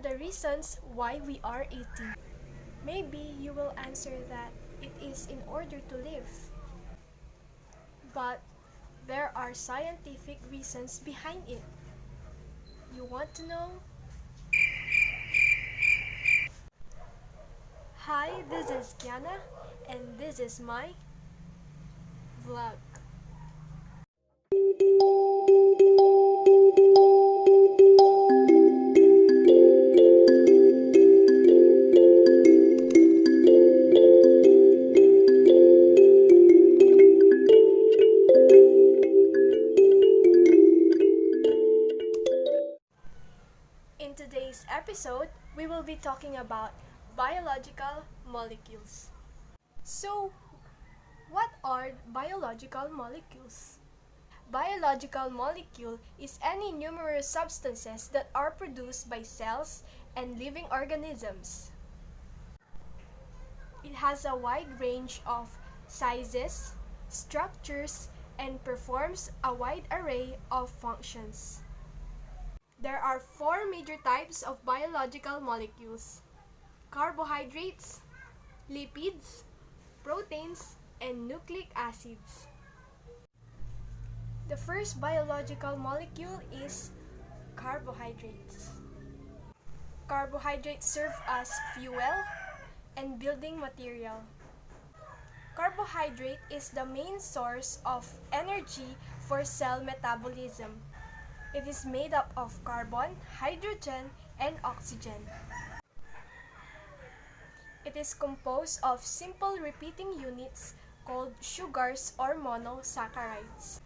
the reasons why we are eating. Maybe you will answer that it is in order to live. But there are scientific reasons behind it. You want to know? Hi, this is Kiana, and this is my vlog. In today's episode, we will be talking about biological molecules. So, what are biological molecules? Biological molecule is any numerous substances that are produced by cells and living organisms. It has a wide range of sizes, structures, and performs a wide array of functions. There are four major types of biological molecules: carbohydrates, lipids, proteins, and nucleic acids. The first biological molecule is carbohydrates. Carbohydrates serve as fuel and building material. Carbohydrate is the main source of energy for cell metabolism. It is made up of carbon, hydrogen, and oxygen. It is composed of simple repeating units called sugars or monosaccharides.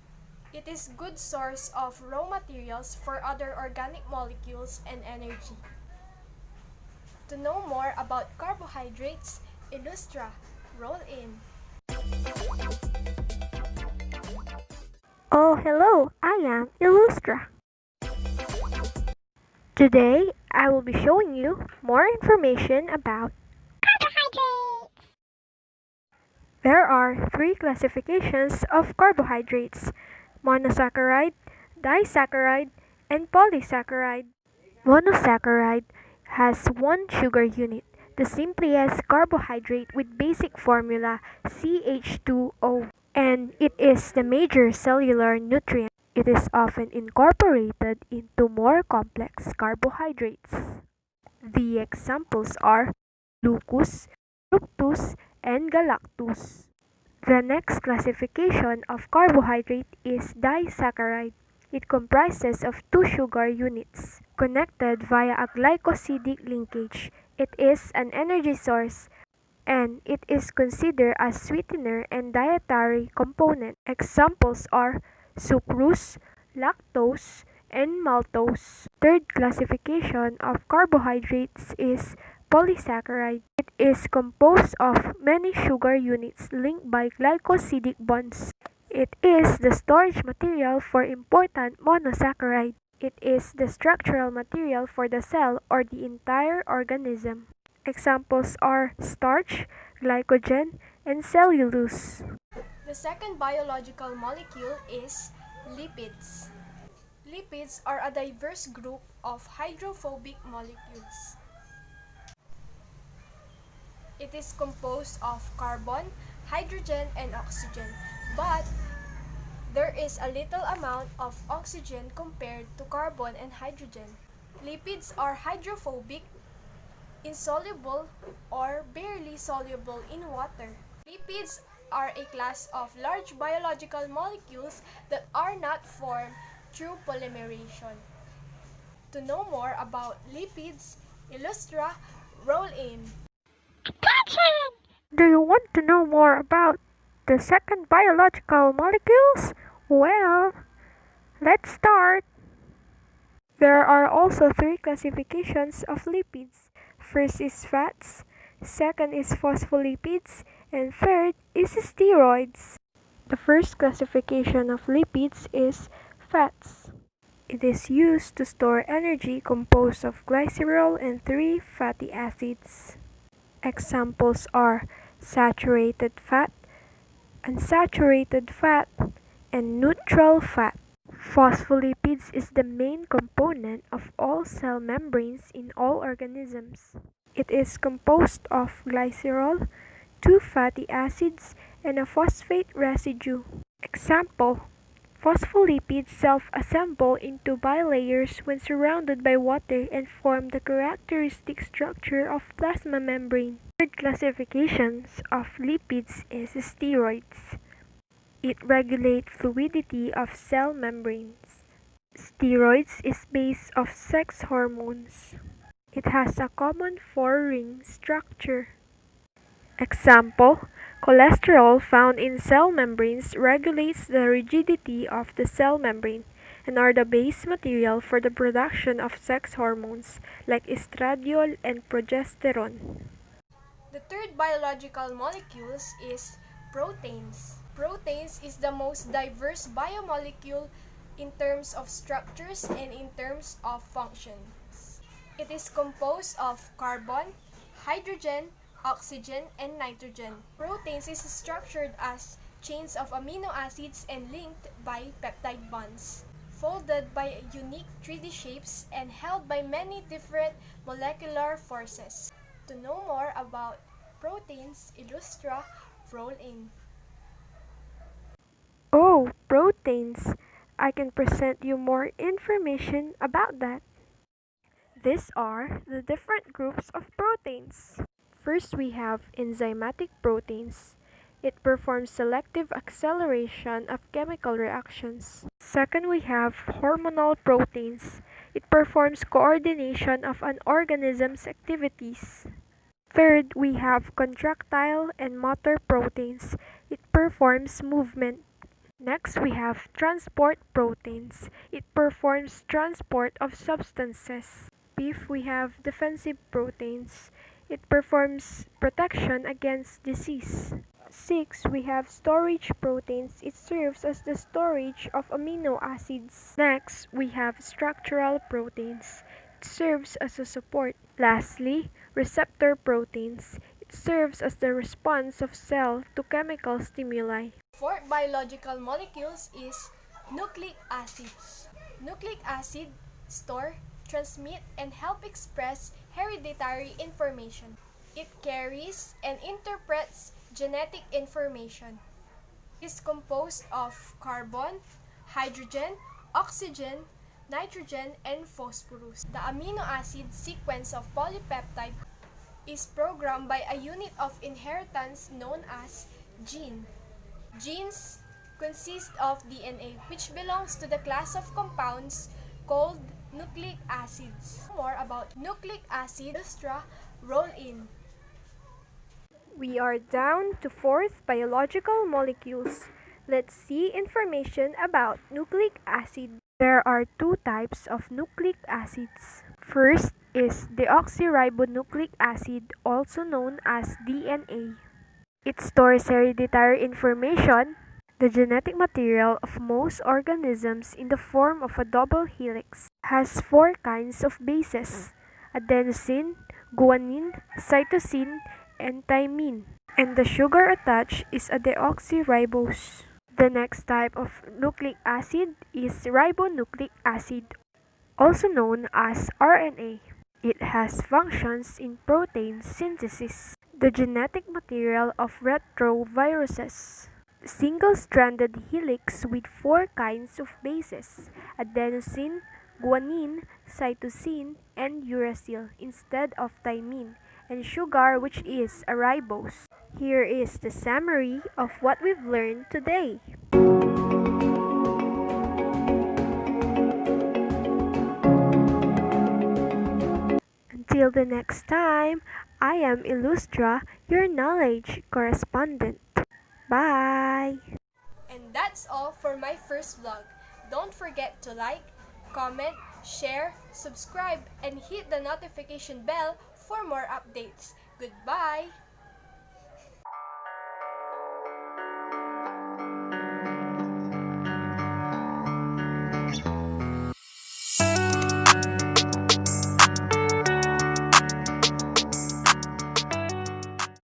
It is a good source of raw materials for other organic molecules and energy. To know more about carbohydrates, Illustra, roll in. Oh, hello, I am Illustra. Today, I will be showing you more information about carbohydrates. There are three classifications of carbohydrates: monosaccharide, disaccharide, and polysaccharide. Monosaccharide has one sugar unit, the simplest carbohydrate with basic formula CH2O, and it is the major cellular nutrient. It is often incorporated into more complex carbohydrates. The examples are glucose, fructose, and galactose. The next classification of carbohydrate is disaccharide. It comprises of two sugar units connected via a glycosidic linkage. It is an energy source, and it is considered a sweetener and dietary component. Examples are sucrose, lactose, and maltose. Third classification of carbohydrates is polysaccharide. It is composed of many sugar units linked by glycosidic bonds. It is the storage material for important monosaccharide. It is the structural material for the cell or the entire organism. Examples are starch, glycogen, and cellulose. The second biological molecule is lipids. Lipids are a diverse group of hydrophobic molecules. It is composed of carbon, hydrogen, and oxygen, but there is a little amount of oxygen compared to carbon and hydrogen. Lipids are hydrophobic, insoluble, or barely soluble in water. Lipids are a class of large biological molecules that are not formed through polymerization. To know more about lipids, Illustra, roll in. Attention! Do you want to know more about the second biological molecules? Well, let's start. There are also three classifications of lipids. First is fats, second is phospholipids, and third is steroids. The first classification of lipids is fats. It is used to store energy composed of glycerol and three fatty acids. Examples are saturated fat, unsaturated fat, and neutral fat. Phospholipids is the main component of all cell membranes in all organisms. It is composed of glycerol, two fatty acids, and a phosphate residue. Example: phospholipids self-assemble into bilayers when surrounded by water and form the characteristic structure of plasma membrane. Third classification of lipids is steroids. It regulates fluidity of cell membranes. Steroids is based of sex hormones. It has a common four-ring structure. Example: cholesterol found in cell membranes regulates the rigidity of the cell membrane and are the base material for the production of sex hormones like estradiol and progesterone. The third biological molecules is proteins. Proteins is the most diverse biomolecule in terms of structures and in terms of functions. It is composed of carbon, hydrogen, oxygen, and nitrogen. Proteins is structured as chains of amino acids and linked by peptide bonds, folded by unique 3D shapes and held by many different molecular forces. To know more about proteins, Illustra, roll in. Oh, proteins! I can present you more information about that. These are the different groups of proteins. First, we have enzymatic proteins. It performs selective acceleration of chemical reactions. Second, we have hormonal proteins. It performs coordination of an organism's activities. Third, we have contractile and motor proteins. It performs movement. Next, we have transport proteins. It performs transport of substances. Fifth, we have defensive proteins. It performs protection against disease. Six, we have storage proteins. It serves as the storage of amino acids. Next, we have structural proteins. It serves as a support. Lastly, receptor proteins. It serves as the response of cell to chemical stimuli. Fourth biological molecules is nucleic acids. Nucleic acid store, transmit, and help express hereditary information. It carries and interprets genetic information. It is composed of carbon, hydrogen, oxygen, nitrogen, and phosphorus. The amino acid sequence of polypeptide is programmed by a unit of inheritance known as gene. Genes consist of DNA, which belongs to the class of compounds called nucleic acids. More about nucleic acid, Illustra, roll in. We are down to fourth biological molecules. Let's see information about nucleic acid. There are two types of nucleic acids. First is deoxyribonucleic acid, also known as DNA. It stores hereditary information, the genetic material of most organisms in the form of a double helix. Has four kinds of bases: adenosine, guanine, cytosine, and thymine. And the sugar attached is a deoxyribose. The next type of nucleic acid is ribonucleic acid, also known as RNA. It has functions in protein synthesis, the genetic material of retroviruses. Single-stranded helix with four kinds of bases: adenosine, guanine, cytosine, and uracil instead of thymine, and sugar, which is a ribose. Here is the summary of what we've learned today. Until the next time, I am Illustra, your knowledge correspondent. Bye! And that's all for my first vlog. Don't forget to like, comment, share, subscribe, and hit the notification bell for more updates. Goodbye!